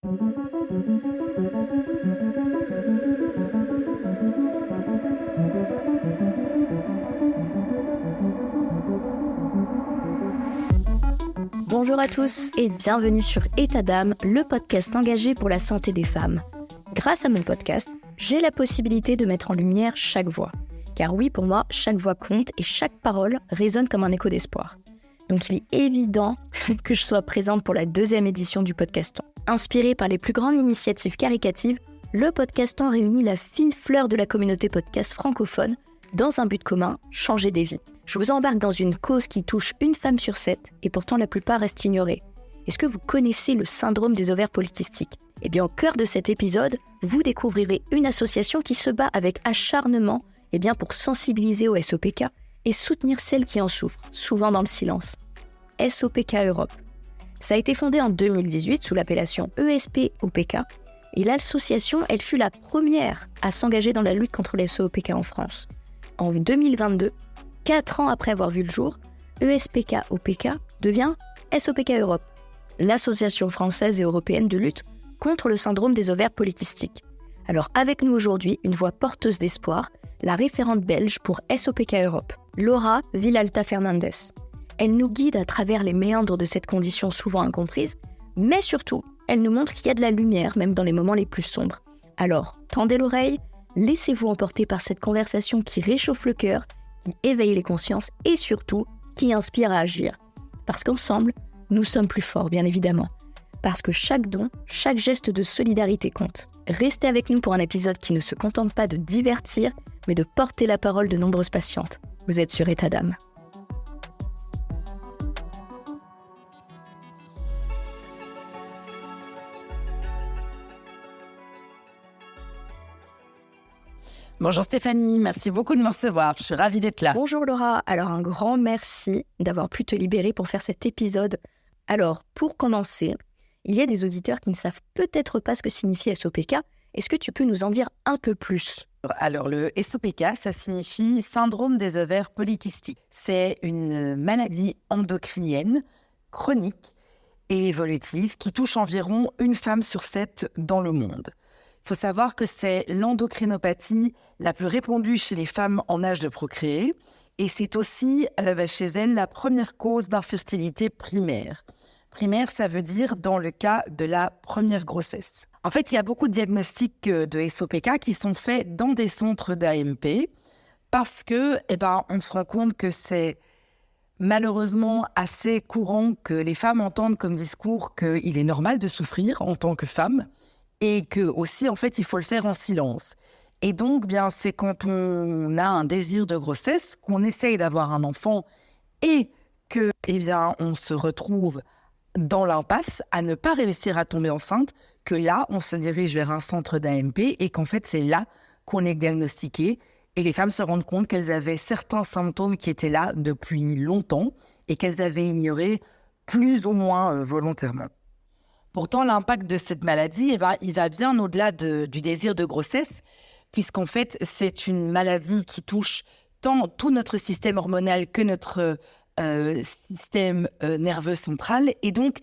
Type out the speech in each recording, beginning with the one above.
Bonjour à tous et bienvenue sur État d'âme, le podcast engagé pour la santé des femmes. Grâce à mon podcast, j'ai la possibilité de mettre en lumière chaque voix. Car oui, pour moi, chaque voix compte et chaque parole résonne comme un écho d'espoir. Donc il est évident que je sois présente pour la 2e édition du Podcaston. Inspiré par les plus grandes initiatives caricatives, le Podcaston réunit la fine fleur de la communauté podcast francophone dans un but commun, changer des vies. Je vous embarque dans une cause qui touche une femme sur 7 et pourtant la plupart restent ignorées. Est-ce que vous connaissez le syndrome des ovaires polykystiques ? Eh bien, au cœur de cet épisode, vous découvrirez une association qui se bat avec acharnement pour sensibiliser au SOPK et soutenir celles qui en souffrent, souvent dans le silence. SOPK Europe. Ça a été fondé en 2018 sous l'appellation ESP-OPK et l'association, elle fut la première à s'engager dans la lutte contre les SOPK en France. En 2022, 4 ans après avoir vu le jour, ESPK-OPK devient SOPK Europe, l'association française et européenne de lutte contre le syndrome des ovaires polykystiques. Alors avec nous aujourd'hui, une voix porteuse d'espoir, la référente belge pour SOPK Europe, Laura Villalta-Fernandez. Elle nous guide à travers les méandres de cette condition souvent incomprise, mais surtout, elle nous montre qu'il y a de la lumière même dans les moments les plus sombres. Alors, tendez l'oreille, laissez-vous emporter par cette conversation qui réchauffe le cœur, qui éveille les consciences et surtout, qui inspire à agir. Parce qu'ensemble, nous sommes plus forts, bien évidemment. Parce que chaque don, chaque geste de solidarité compte. Restez avec nous pour un épisode qui ne se contente pas de divertir, mais de porter la parole de nombreuses patientes. Vous êtes sur État d'âme. Bonjour Stéphanie, merci beaucoup de me recevoir, je suis ravie d'être là. Bonjour Laura, alors un grand merci d'avoir pu te libérer pour faire cet épisode. Alors, pour commencer, il y a des auditeurs qui ne savent peut-être pas ce que signifie SOPK. Est-ce que tu peux nous en dire un peu plus ? Alors, le SOPK, ça signifie syndrome des ovaires polykystiques. C'est une maladie endocrinienne, chronique et évolutive qui touche environ une femme sur 7 dans le monde. Il faut savoir que c'est l'endocrinopathie la plus répandue chez les femmes en âge de procréer et c'est aussi chez elles la première cause d'infertilité primaire. Primaire, ça veut dire dans le cas de la première grossesse. En fait, il y a beaucoup de diagnostics de SOPK qui sont faits dans des centres d'AMP parce que, on se rend compte que c'est malheureusement assez courant que les femmes entendent comme discours qu'il est normal de souffrir en tant que femme et que aussi, en fait, il faut le faire en silence. Et donc, c'est quand on a un désir de grossesse qu'on essaye d'avoir un enfant et que, on se retrouve dans l'impasse à ne pas réussir à tomber enceinte, que là, on se dirige vers un centre d'AMP et qu'en fait, c'est là qu'on est diagnostiqué et les femmes se rendent compte qu'elles avaient certains symptômes qui étaient là depuis longtemps et qu'elles avaient ignoré plus ou moins volontairement. Pourtant, l'impact de cette maladie, il va bien au-delà du désir de grossesse, puisqu'en fait, c'est une maladie qui touche tant tout notre système hormonal que notre système nerveux central. Et donc,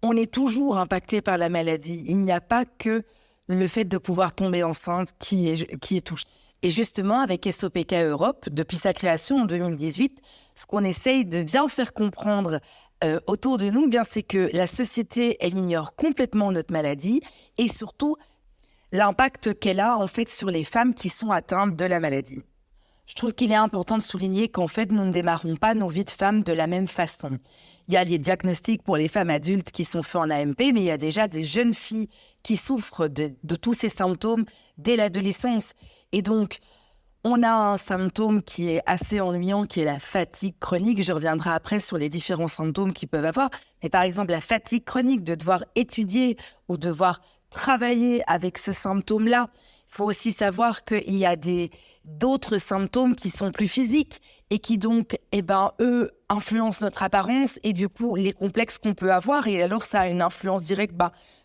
on est toujours impacté par la maladie. Il n'y a pas que le fait de pouvoir tomber enceinte qui est touché. Et justement, avec SOPK Europe, depuis sa création en 2018, ce qu'on essaye de bien faire comprendre autour de nous, c'est que la société, elle ignore complètement notre maladie et surtout l'impact qu'elle a en fait sur les femmes qui sont atteintes de la maladie. Je trouve qu'il est important de souligner qu'en fait, nous ne démarrons pas nos vies de femmes de la même façon. Il y a les diagnostics pour les femmes adultes qui sont faits en AMP, mais il y a déjà des jeunes filles qui souffrent de tous ces symptômes dès l'adolescence. Et donc, on a un symptôme qui est assez ennuyant, qui est la fatigue chronique. Je reviendrai après sur les différents symptômes qu'ils peuvent avoir. Mais par exemple, la fatigue chronique, de devoir étudier ou devoir travailler avec ce symptôme-là. Il faut aussi savoir qu'il y a d'autres symptômes qui sont plus physiques et qui donc, eux, influencent notre apparence et du coup, les complexes qu'on peut avoir. Et alors, ça a une influence directe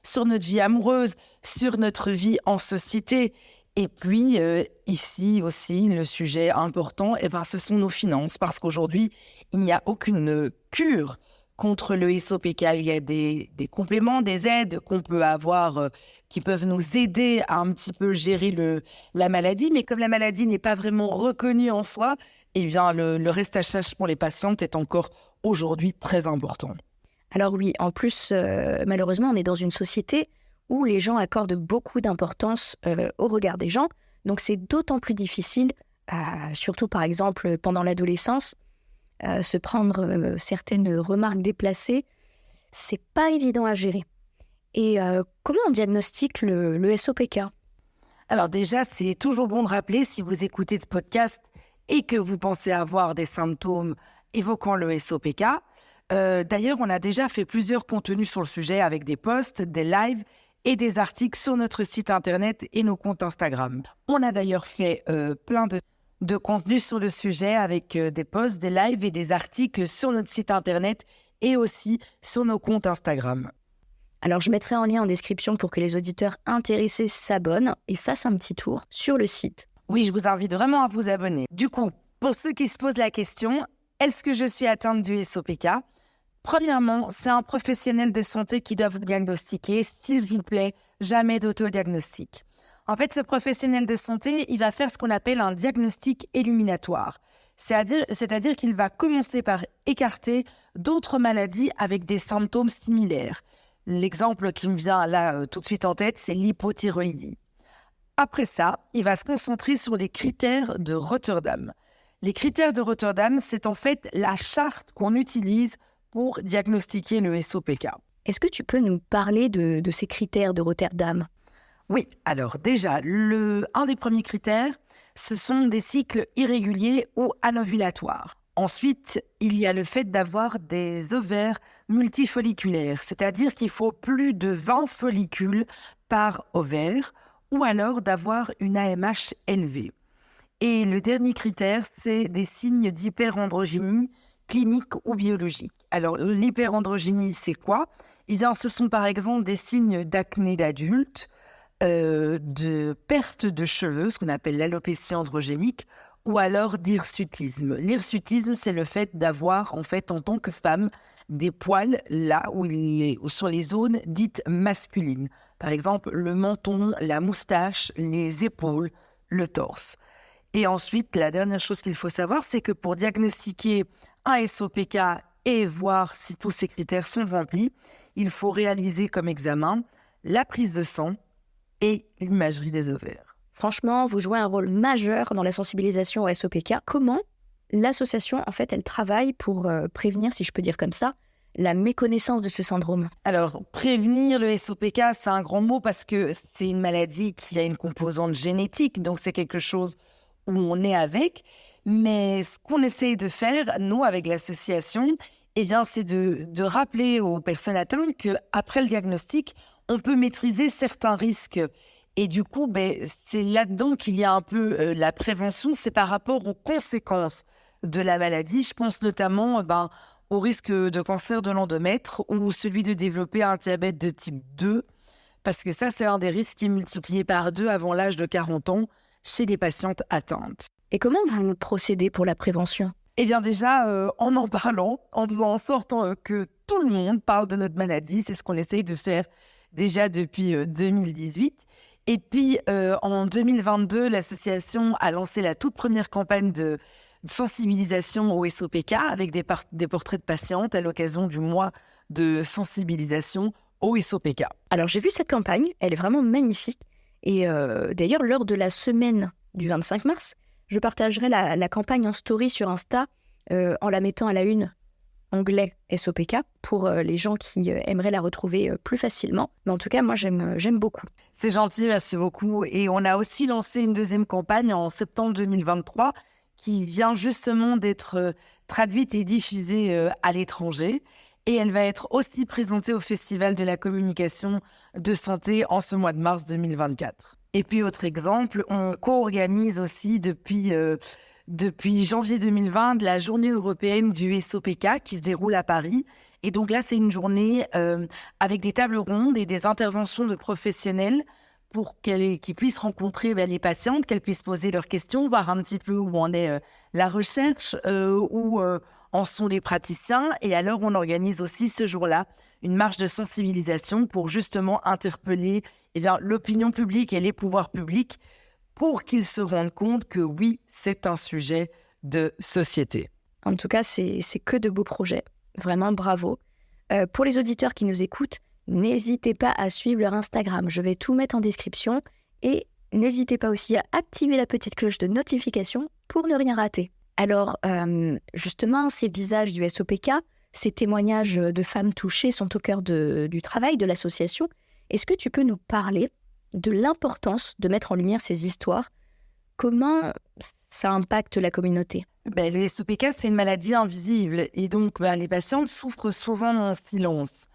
sur notre vie amoureuse, sur notre vie en société. Et puis, ici aussi, le sujet important, ce sont nos finances. Parce qu'aujourd'hui, il n'y a aucune cure contre le SOPK. Il y a des compléments, des aides qu'on peut avoir qui peuvent nous aider à un petit peu gérer la maladie. Mais comme la maladie n'est pas vraiment reconnue en soi, eh bien, le reste à charge pour les patientes est encore aujourd'hui très important. Alors oui, en plus, malheureusement, on est dans une société où les gens accordent beaucoup d'importance au regard des gens. Donc c'est d'autant plus difficile, surtout par exemple pendant l'adolescence, se prendre certaines remarques déplacées. C'est pas évident à gérer. Et comment on diagnostique le SOPK ? Alors déjà, c'est toujours bon de rappeler, si vous écoutez ce podcast et que vous pensez avoir des symptômes évoquant le SOPK, d'ailleurs, on a déjà fait plusieurs contenus sur le sujet avec des posts, des lives et des articles sur notre site internet et nos comptes Instagram. On a d'ailleurs fait plein de contenus sur le sujet avec des posts, des lives et des articles sur notre site internet et aussi sur nos comptes Instagram. Alors, je mettrai en lien en description pour que les auditeurs intéressés s'abonnent et fassent un petit tour sur le site. Oui, je vous invite vraiment à vous abonner. Du coup, pour ceux qui se posent la question, est-ce que je suis atteinte du SOPK ? Premièrement, c'est un professionnel de santé qui doit vous diagnostiquer. S'il vous plaît, jamais d'autodiagnostic. En fait, ce professionnel de santé, il va faire ce qu'on appelle un diagnostic éliminatoire. C'est-à-dire qu'il va commencer par écarter d'autres maladies avec des symptômes similaires. L'exemple qui me vient là tout de suite en tête, c'est l'hypothyroïdie. Après ça, il va se concentrer sur les critères de Rotterdam. Les critères de Rotterdam, c'est en fait la charte qu'on utilise pour diagnostiquer le SOPK. Est-ce que tu peux nous parler de ces critères de Rotterdam ? Oui, alors déjà, un des premiers critères, ce sont des cycles irréguliers ou anovulatoires. Ensuite, il y a le fait d'avoir des ovaires multifolliculaires, c'est-à-dire qu'il faut plus de 20 follicules par ovaire, ou alors d'avoir une AMH élevée. Et le dernier critère, c'est des signes d'hyperandrogénie clinique ou biologique. Alors, l'hyperandrogénie, c'est quoi ? Eh bien, ce sont par exemple des signes d'acné d'adulte, de perte de cheveux, ce qu'on appelle l'alopécie androgénique, ou alors d'hirsutisme. L'hirsutisme, c'est le fait d'avoir, en fait, en tant que femme, des poils là où sur les zones dites masculines. Par exemple, le menton, la moustache, les épaules, le torse. Et ensuite, la dernière chose qu'il faut savoir, c'est que pour diagnostiquer un SOPK et voir si tous ces critères sont remplis, il faut réaliser comme examen la prise de sang et l'imagerie des ovaires. Franchement, vous jouez un rôle majeur dans la sensibilisation au SOPK. Comment l'association, en fait, elle travaille pour prévenir, si je peux dire comme ça, la méconnaissance de ce syndrome ? Alors, prévenir le SOPK, c'est un grand mot parce que c'est une maladie qui a une composante génétique, donc c'est quelque chose où on est avec. Mais ce qu'on essaye de faire, nous, avec l'association, eh bien, c'est de rappeler aux personnes atteintes qu'après le diagnostic, on peut maîtriser certains risques. Et du coup, c'est là-dedans qu'il y a un peu la prévention, c'est par rapport aux conséquences de la maladie. Je pense notamment au risque de cancer de l'endomètre ou celui de développer un diabète de type 2, parce que ça, c'est un des risques qui est multiplié par 2 avant l'âge de 40 ans chez les patientes atteintes. Et comment vous procédez pour la prévention ? Eh bien déjà, en parlant, en faisant en sorte que tout le monde parle de notre maladie, c'est ce qu'on essaye de faire déjà depuis 2018. Et puis, en 2022, l'association a lancé la toute première campagne de sensibilisation au SOPK avec des portraits de patientes à l'occasion du mois de sensibilisation au SOPK. Alors, j'ai vu cette campagne, elle est vraiment magnifique. Et d'ailleurs, lors de la semaine du 25 mars, je partagerai la campagne en story sur Insta en la mettant à la une, onglet SOPK, pour les gens qui aimeraient la retrouver plus facilement. Mais en tout cas, moi, j'aime beaucoup. C'est gentil, merci beaucoup. Et on a aussi lancé une deuxième campagne en septembre 2023 qui vient justement d'être traduite et diffusée à l'étranger. Et elle va être aussi présentée au Festival de la communication de santé en ce mois de mars 2024. Et puis, autre exemple, on co-organise aussi depuis janvier 2020 la journée européenne du SOPK qui se déroule à Paris. Et donc là, c'est une journée avec des tables rondes et des interventions de professionnels pour qu'ils puissent rencontrer les patientes, qu'elles puissent poser leurs questions, voir un petit peu où en est la recherche, où en sont les praticiens. Et alors, on organise aussi ce jour-là une marche de sensibilisation pour justement interpeller l'opinion publique et les pouvoirs publics pour qu'ils se rendent compte que oui, c'est un sujet de société. En tout cas, c'est que de beaux projets. Vraiment, bravo. Pour les auditeurs qui nous écoutent, n'hésitez pas à suivre leur Instagram. Je vais tout mettre en description. Et n'hésitez pas aussi à activer la petite cloche de notification pour ne rien rater. Alors, justement, ces visages du SOPK, ces témoignages de femmes touchées sont au cœur du travail de l'association. Est-ce que tu peux nous parler de l'importance de mettre en lumière ces histoires? Comment ça impacte la communauté? Le SOPK, c'est une maladie invisible et donc les patientes souffrent souvent en silence.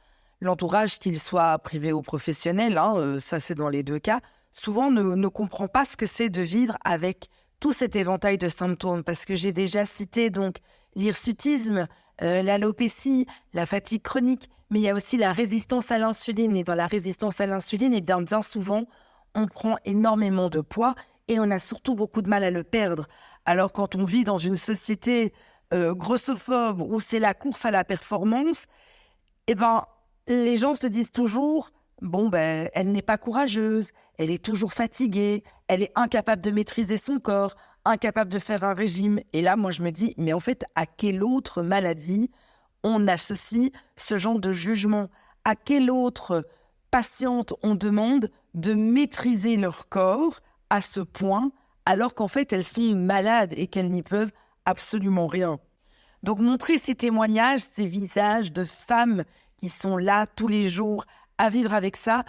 L'entourage, qu'il soit privé ou professionnel, ça c'est dans les deux cas, souvent ne comprend pas ce que c'est de vivre avec tout cet éventail de symptômes, parce que j'ai déjà cité donc l'hirsutisme, l'alopécie, la fatigue chronique, mais il y a aussi la résistance à l'insuline. Et dans la résistance à l'insuline, bien souvent, on prend énormément de poids et on a surtout beaucoup de mal à le perdre. Alors quand on vit dans une société grossophobe où c'est la course à la performance, les gens se disent toujours elle n'est pas courageuse, elle est toujours fatiguée, elle est incapable de maîtriser son corps, incapable de faire un régime. Et là, moi, je me dis, mais en fait, à quelle autre maladie on associe ce genre de jugement? À quelle autre patiente on demande de maîtriser leur corps à ce point, alors qu'en fait, elles sont malades et qu'elles n'y peuvent absolument rien? Donc, montrer ces témoignages, ces visages de femmes qui sont là tous les jours à vivre avec ça,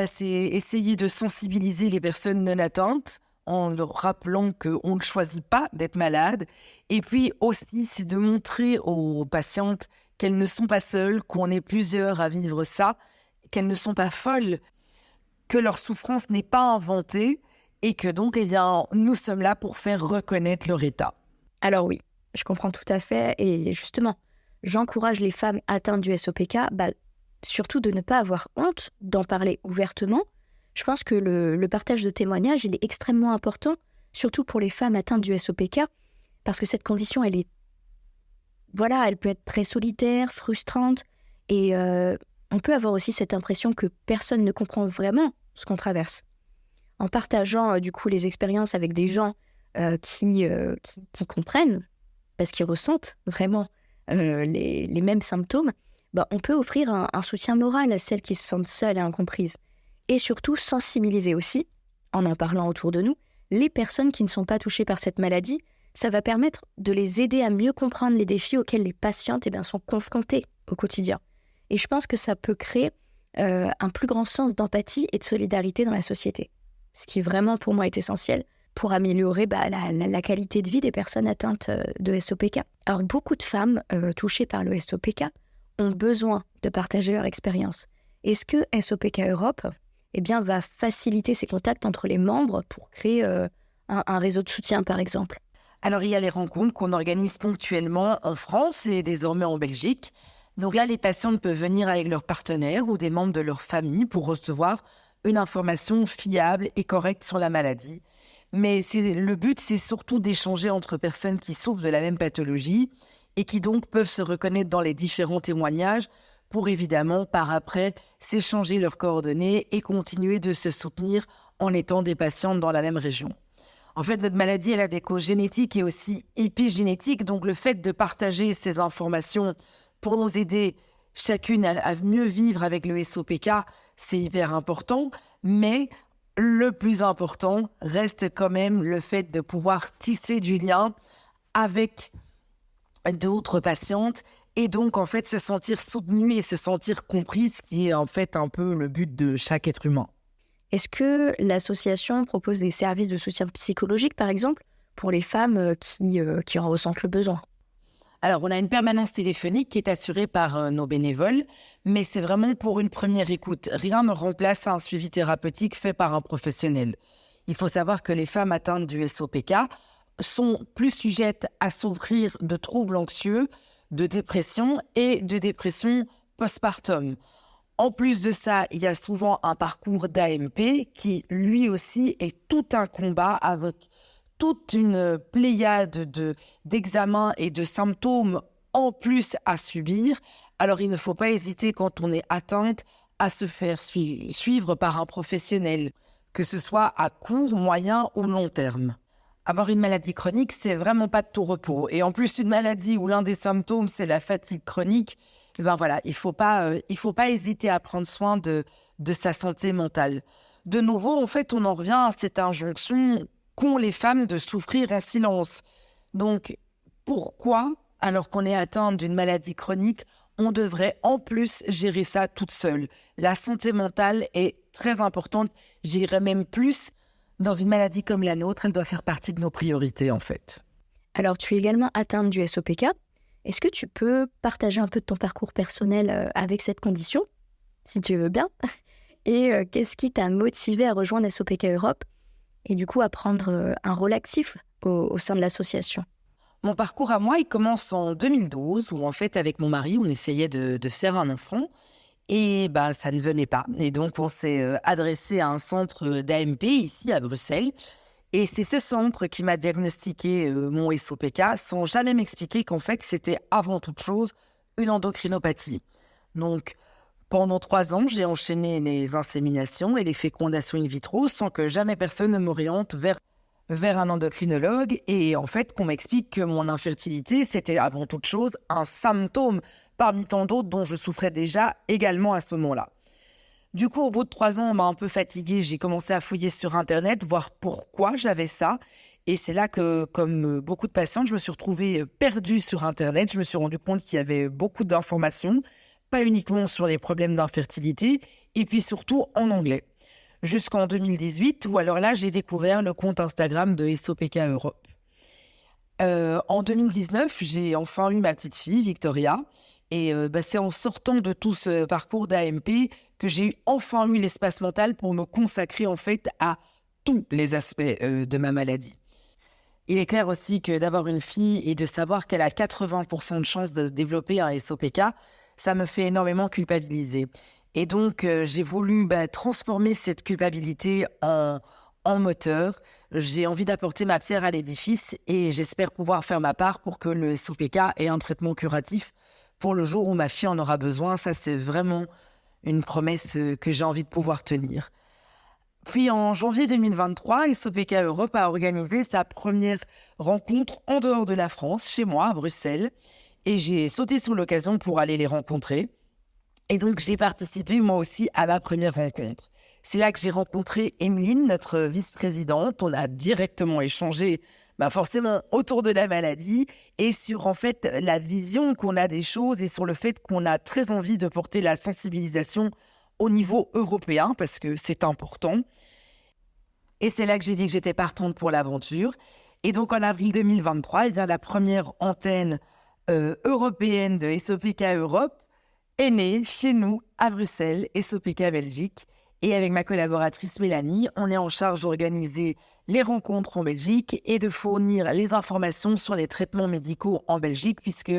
c'est essayer de sensibiliser les personnes non atteintes en leur rappelant qu'on ne choisit pas d'être malade. Et puis aussi, c'est de montrer aux patientes qu'elles ne sont pas seules, qu'on est plusieurs à vivre ça, qu'elles ne sont pas folles, que leur souffrance n'est pas inventée et que donc, nous sommes là pour faire reconnaître leur état. Alors oui, je comprends tout à fait. Et justement, j'encourage les femmes atteintes du SOPK, surtout de ne pas avoir honte d'en parler ouvertement. Je pense que le partage de témoignages, il est extrêmement important, surtout pour les femmes atteintes du SOPK, parce que cette condition, elle peut être très solitaire, frustrante, et on peut avoir aussi cette impression que personne ne comprend vraiment ce qu'on traverse. En partageant du coup les expériences avec des gens qui comprennent, parce qu'ils ressentent vraiment les mêmes symptômes, on peut offrir un soutien moral à celles qui se sentent seules et incomprises. Et surtout, sensibiliser aussi, en parlant autour de nous, les personnes qui ne sont pas touchées par cette maladie. Ça va permettre de les aider à mieux comprendre les défis auxquels les patientes sont confrontées au quotidien. Et je pense que ça peut créer un plus grand sens d'empathie et de solidarité dans la société. Ce qui vraiment, pour moi, est essentiel pour améliorer la qualité de vie des personnes atteintes de SOPK. Alors, beaucoup de femmes touchées par le SOPK ont besoin de partager leur expérience. Est-ce que SOPK Europe va faciliter ces contacts entre les membres pour créer un réseau de soutien, par exemple? Alors, il y a les rencontres qu'on organise ponctuellement en France et désormais en Belgique. Donc là, les patientes peuvent venir avec leurs partenaires ou des membres de leur famille pour recevoir une information fiable et correcte sur la maladie. Mais le but, c'est surtout d'échanger entre personnes qui souffrent de la même pathologie et qui donc peuvent se reconnaître dans les différents témoignages pour évidemment, par après, s'échanger leurs coordonnées et continuer de se soutenir en étant des patientes dans la même région. En fait, notre maladie, elle a des causes génétiques et aussi épigénétiques, donc le fait de partager ces informations pour nous aider chacune à mieux vivre avec le SOPK, c'est hyper important, mais le plus important reste quand même le fait de pouvoir tisser du lien avec d'autres patientes et donc en fait se sentir soutenue et se sentir comprise, qui est en fait un peu le but de chaque être humain. Est-ce que l'association propose des services de soutien psychologique, par exemple, pour les femmes qui en ressentent le besoin? Alors, on a une permanence téléphonique qui est assurée par nos bénévoles, mais c'est vraiment pour une première écoute. Rien ne remplace un suivi thérapeutique fait par un professionnel. Il faut savoir que les femmes atteintes du SOPK sont plus sujettes à souffrir de troubles anxieux, de dépression et de dépression postpartum. En plus de ça, il y a souvent un parcours d'AMP qui, lui aussi, est tout un combat avec toute une pléiade d'examens et de symptômes en plus à subir. Alors, il ne faut pas hésiter quand on est atteinte à se faire suivre par un professionnel, que ce soit à court, moyen ou long terme. Avoir une maladie chronique, c'est vraiment pas de tout repos. Et en plus, une maladie où l'un des symptômes, c'est la fatigue chronique, ben voilà, il faut pas hésiter à prendre soin de sa santé mentale. De nouveau, en fait, on en revient à cette injonction qu'ont les femmes de souffrir en silence. Donc, pourquoi, alors qu'on est atteinte d'une maladie chronique, on devrait en plus gérer ça toute seule? La santé mentale est très importante, j'irais même plus. Dans une maladie comme la nôtre, elle doit faire partie de nos priorités, en fait. Alors, tu es également atteinte du SOPK. Est-ce que tu peux partager un peu de ton parcours personnel avec cette condition, si tu veux bien? Et qu'est-ce qui t'a motivé à rejoindre SOPK Europe et du coup à prendre un rôle actif au sein de l'association? Mon parcours à moi, il commence en 2012, où en fait, avec mon mari, on essayait de faire un enfant. Et ça ne venait pas. Et donc, on s'est adressé à un centre d'AMP ici à Bruxelles. Et c'est ce centre qui m'a diagnostiqué mon SOPK sans jamais m'expliquer qu'en fait, c'était avant toute chose une endocrinopathie. Donc, pendant 3 ans, j'ai enchaîné les inséminations et les fécondations in vitro sans que jamais personne ne m'oriente vers un endocrinologue et en fait qu'on m'explique que mon infertilité, c'était avant toute chose un symptôme parmi tant d'autres dont je souffrais déjà également à ce moment-là. Du coup, au bout de 3 ans, on m'a un peu fatiguée, j'ai commencé à fouiller sur Internet, voir pourquoi j'avais ça. Et c'est là que, comme beaucoup de patientes, je me suis retrouvée perdue sur Internet. Je me suis rendu compte qu'il y avait beaucoup d'informations, pas uniquement sur les problèmes d'infertilité, et puis surtout en anglais. Jusqu'en 2018, où alors là, j'ai découvert le compte Instagram de SOPK Europe. En 2019, j'ai enfin eu ma petite fille, Victoria, et c'est en sortant de tout ce parcours d'AMP que j'ai enfin eu l'espace mental pour me consacrer en fait à tous les aspects de ma maladie. Il est clair aussi que d'avoir une fille et de savoir qu'elle a 80% de chances de développer un SOPK, ça me fait énormément culpabiliser. Et donc, j'ai voulu transformer cette culpabilité en moteur. J'ai envie d'apporter ma pierre à l'édifice et j'espère pouvoir faire ma part pour que le SOPK ait un traitement curatif pour le jour où ma fille en aura besoin. Ça, c'est vraiment une promesse que j'ai envie de pouvoir tenir. Puis, en janvier 2023, SOPK Europe a organisé sa première rencontre en dehors de la France, chez moi, à Bruxelles. Et j'ai sauté sur l'occasion pour aller les rencontrer. Et donc, j'ai participé moi aussi à ma première rencontre. C'est là que j'ai rencontré Emeline, notre vice-présidente. On a directement échangé, forcément, autour de la maladie et sur, en fait, la vision qu'on a des choses et sur le fait qu'on a très envie de porter la sensibilisation au niveau européen parce que c'est important. Et c'est là que j'ai dit que j'étais partante pour l'aventure. Et donc, en avril 2023, la première antenne européenne de SOPK Europe est née chez nous, à Bruxelles, SOPK Belgique. Et avec ma collaboratrice Mélanie, on est en charge d'organiser les rencontres en Belgique et de fournir les informations sur les traitements médicaux en Belgique, puisque,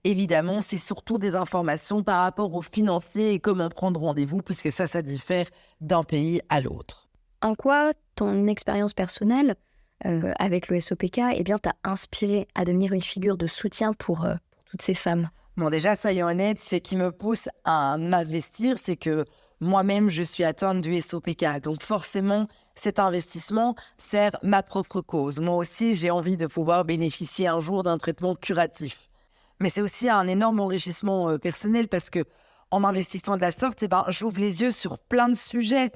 évidemment, c'est surtout des informations par rapport aux financiers et comment prendre rendez-vous, puisque ça diffère d'un pays à l'autre. En quoi ton expérience personnelle avec le SOPK t'a inspiré à devenir une figure de soutien pour toutes ces femmes? Bon, déjà, soyons honnêtes, ce qui me pousse à m'investir, c'est que moi-même, je suis atteinte du SOPK. Donc, forcément, cet investissement sert ma propre cause. Moi aussi, j'ai envie de pouvoir bénéficier un jour d'un traitement curatif. Mais c'est aussi un énorme enrichissement personnel parce que en investissant de la sorte, j'ouvre les yeux sur plein de sujets.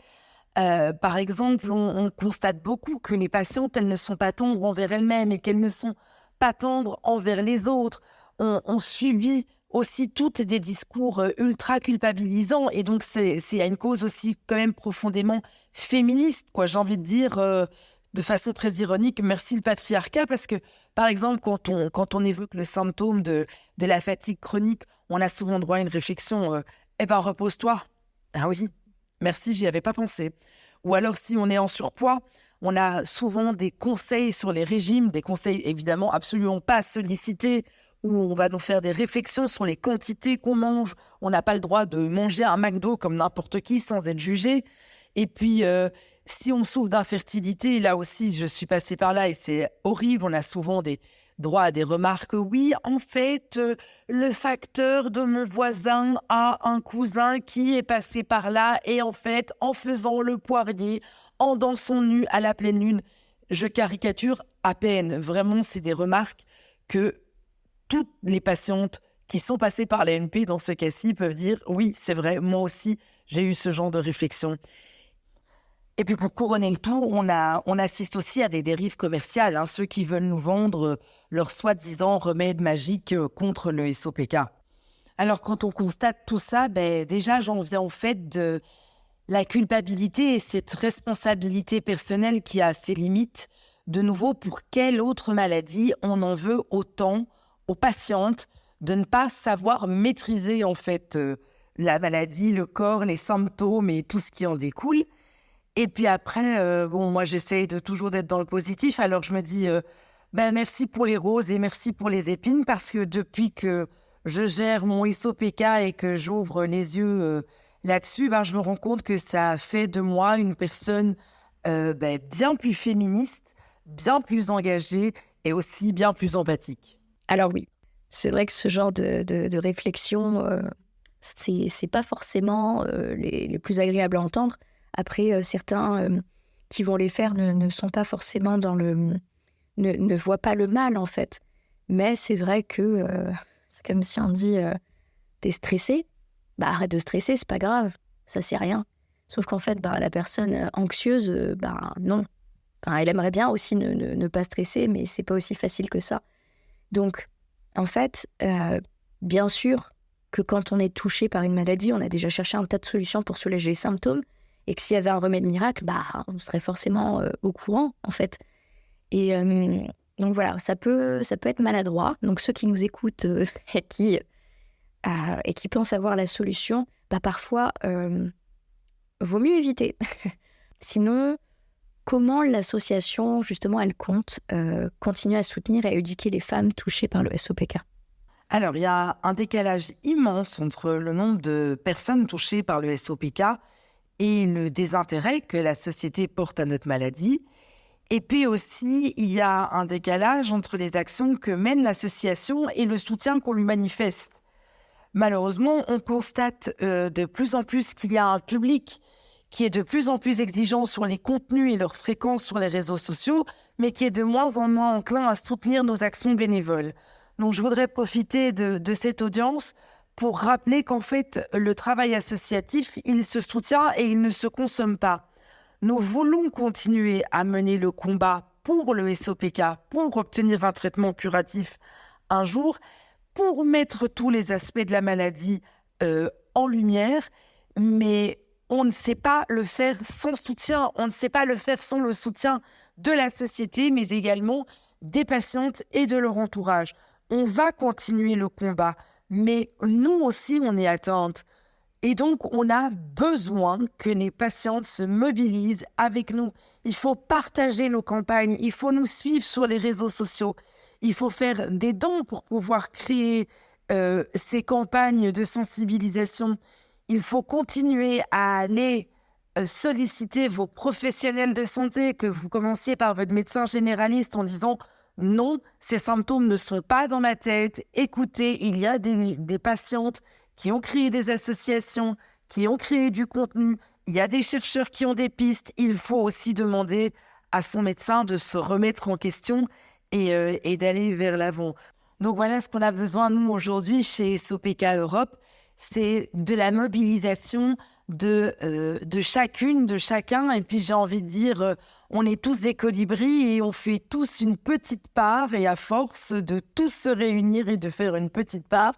Par exemple, on constate beaucoup que les patientes, elles ne sont pas tendres envers elles-mêmes et qu'elles ne sont pas tendres envers les autres. On subit aussi toutes des discours ultra culpabilisants et donc c'est une cause aussi quand même profondément féministe, quoi. J'ai envie de dire de façon très ironique, merci le patriarcat, parce que par exemple quand on évoque le symptôme de la fatigue chronique, on a souvent droit à une réflexion repose-toi. Ah oui, merci, j'y avais pas pensé. Ou alors si on est en surpoids, on a souvent des conseils sur les régimes, des conseils évidemment absolument pas sollicités où on va nous faire des réflexions sur les quantités qu'on mange. On n'a pas le droit de manger un McDo comme n'importe qui sans être jugé. Et puis, si on souffre d'infertilité, là aussi, je suis passée par là et c'est horrible. On a souvent des droits à des remarques. Oui, en fait, le facteur de mon voisin a un cousin qui est passé par là et en fait, en faisant le poirier, en dansant nu à la pleine lune, je caricature à peine. Vraiment, c'est des remarques que toutes les patientes qui sont passées par l'ANP dans ce cas-ci peuvent dire « Oui, c'est vrai, moi aussi, j'ai eu ce genre de réflexion ». Et puis pour couronner le tout, on assiste aussi à des dérives commerciales, ceux qui veulent nous vendre leur soi-disant remède magique contre le SOPK. Alors quand on constate tout ça, déjà j'en viens au fait de la culpabilité et cette responsabilité personnelle qui a ses limites. De nouveau, pour quelle autre maladie on en veut autant aux patientes de ne pas savoir maîtriser en fait la maladie, le corps, les symptômes et tout ce qui en découle. Et puis après, moi j'essaye de toujours d'être dans le positif, alors je me dis merci pour les roses et merci pour les épines parce que depuis que je gère mon SOPK et que j'ouvre les yeux là-dessus, je me rends compte que ça fait de moi une personne bien plus féministe, bien plus engagée et aussi bien plus empathique. Alors oui, c'est vrai que ce genre de réflexion, c'est pas forcément les plus agréables à entendre. Après, certains qui vont les faire ne sont pas forcément ne voient pas le mal, en fait. Mais c'est vrai que c'est comme si on dit t'es stressé, arrête de stresser, c'est pas grave, ça c'est rien. Sauf qu'en fait, la personne anxieuse, non. Elle aimerait bien aussi ne pas stresser, mais c'est pas aussi facile que ça. Donc, en fait, bien sûr que quand on est touché par une maladie, on a déjà cherché un tas de solutions pour soulager les symptômes, et que s'il y avait un remède miracle, on serait forcément au courant, en fait. Et donc voilà, ça peut être maladroit. Donc ceux qui nous écoutent et qui pensent avoir la solution, parfois, vaut mieux éviter. Sinon, comment l'association, justement, elle compte continuer à soutenir et à éduquer les femmes touchées par le SOPK ? Alors, il y a un décalage immense entre le nombre de personnes touchées par le SOPK et le désintérêt que la société porte à notre maladie. Et puis aussi, il y a un décalage entre les actions que mène l'association et le soutien qu'on lui manifeste. Malheureusement, on constate de plus en plus qu'il y a un public qui est de plus en plus exigeant sur les contenus et leur fréquence sur les réseaux sociaux, mais qui est de moins en moins enclin à soutenir nos actions bénévoles. Donc, je voudrais profiter de cette audience pour rappeler qu'en fait, le travail associatif, il se soutient et il ne se consomme pas. Nous voulons continuer à mener le combat pour le SOPK, pour obtenir un traitement curatif un jour, pour mettre tous les aspects de la maladie en lumière, mais on ne sait pas le faire sans soutien, on ne sait pas le faire sans le soutien de la société, mais également des patientes et de leur entourage. On va continuer le combat, mais nous aussi, on est atteintes. Et donc, on a besoin que les patientes se mobilisent avec nous. Il faut partager nos campagnes, il faut nous suivre sur les réseaux sociaux, il faut faire des dons pour pouvoir créer ces campagnes de sensibilisation. Il faut continuer à aller solliciter vos professionnels de santé, que vous commenciez par votre médecin généraliste en disant « Non, ces symptômes ne sont pas dans ma tête. Écoutez, il y a des patientes qui ont créé des associations, qui ont créé du contenu. Il y a des chercheurs qui ont des pistes. Il faut aussi demander à son médecin de se remettre en question et d'aller vers l'avant. » Donc voilà ce qu'on a besoin, nous, aujourd'hui, chez SOPK Europe. C'est de la mobilisation de chacune, de chacun. Et puis j'ai envie de dire, on est tous des colibris et on fait tous une petite part. Et à force de tous se réunir et de faire une petite part,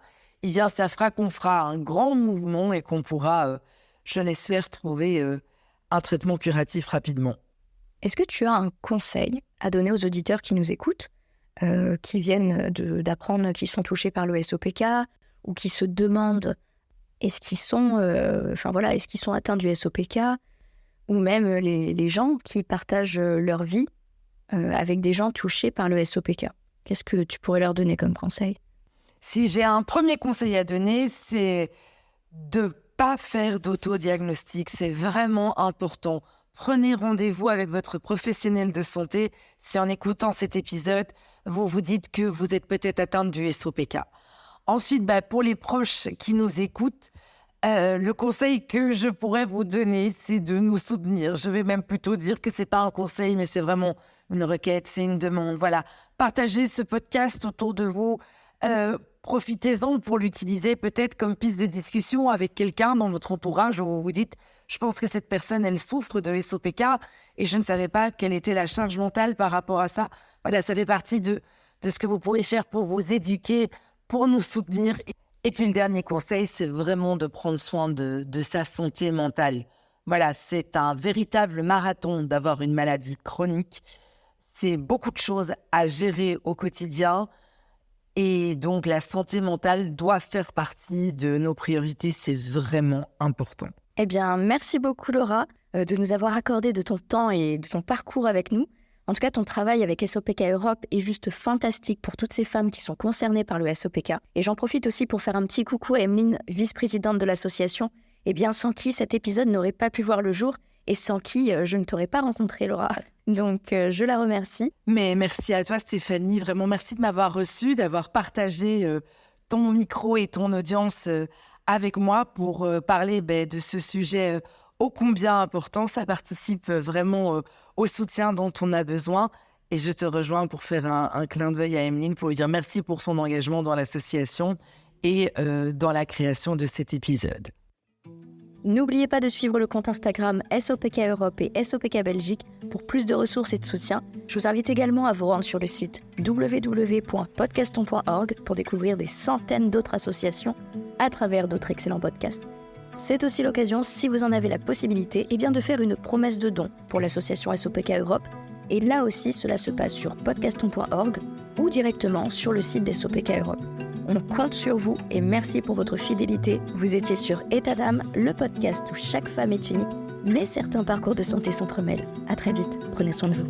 ça fera qu'on fera un grand mouvement et qu'on pourra, je l'espère, trouver un traitement curatif rapidement. Est-ce que tu as un conseil à donner aux auditeurs qui nous écoutent, qui viennent d'apprendre qu'ils sont touchés par le SOPK ou qui se demandent est-ce qu'ils sont atteints du SOPK, ou même les gens qui partagent leur vie avec des gens touchés par le SOPK. Qu'est-ce que tu pourrais leur donner comme conseil ? Si j'ai un premier conseil à donner, c'est de pas faire d'autodiagnostic. C'est vraiment important. Prenez rendez-vous avec votre professionnel de santé si en écoutant cet épisode, vous vous dites que vous êtes peut-être atteinte du SOPK. Ensuite, pour les proches qui nous écoutent, le conseil que je pourrais vous donner, c'est de nous soutenir. Je vais même plutôt dire que c'est pas un conseil, mais c'est vraiment une requête, c'est une demande. Voilà, partagez ce podcast autour de vous. Profitez-en pour l'utiliser peut-être comme piste de discussion avec quelqu'un dans votre entourage où vous vous dites « Je pense que cette personne, elle souffre de SOPK et je ne savais pas quelle était la charge mentale par rapport à ça. » Voilà, ça fait partie de ce que vous pourrez faire pour vous éduquer, pour nous soutenir. Et puis le dernier conseil, c'est vraiment de prendre soin de sa santé mentale. Voilà, c'est un véritable marathon d'avoir une maladie chronique. C'est beaucoup de choses à gérer au quotidien. Et donc, la santé mentale doit faire partie de nos priorités. C'est vraiment important. Eh bien, merci beaucoup Laura de nous avoir accordé de ton temps et de ton parcours avec nous. En tout cas, ton travail avec SOPK Europe est juste fantastique pour toutes ces femmes qui sont concernées par le SOPK. Et j'en profite aussi pour faire un petit coucou à Emeline, vice-présidente de l'association, sans qui cet épisode n'aurait pas pu voir le jour et sans qui je ne t'aurais pas rencontrée, Laura. Donc, je la remercie. Mais merci à toi, Stéphanie. Vraiment, merci de m'avoir reçue, d'avoir partagé ton micro et ton audience avec moi pour parler de ce sujet ô combien important. Ça participe vraiment au soutien dont on a besoin. Et je te rejoins pour faire un clin d'œil à Emeline pour lui dire merci pour son engagement dans l'association et dans la création de cet épisode. N'oubliez pas de suivre le compte Instagram SOPK Europe et SOPK Belgique pour plus de ressources et de soutien. Je vous invite également à vous rendre sur le site www.podcaston.org pour découvrir des centaines d'autres associations à travers d'autres excellents podcasts. C'est aussi l'occasion, si vous en avez la possibilité, de faire une promesse de don pour l'association SOPK Europe. Et là aussi, cela se passe sur podcaston.org ou directement sur le site d'SOPK Europe. On compte sur vous et merci pour votre fidélité. Vous étiez sur État d'âme, le podcast où chaque femme est unique, mais certains parcours de santé s'entremêlent. À très vite, prenez soin de vous.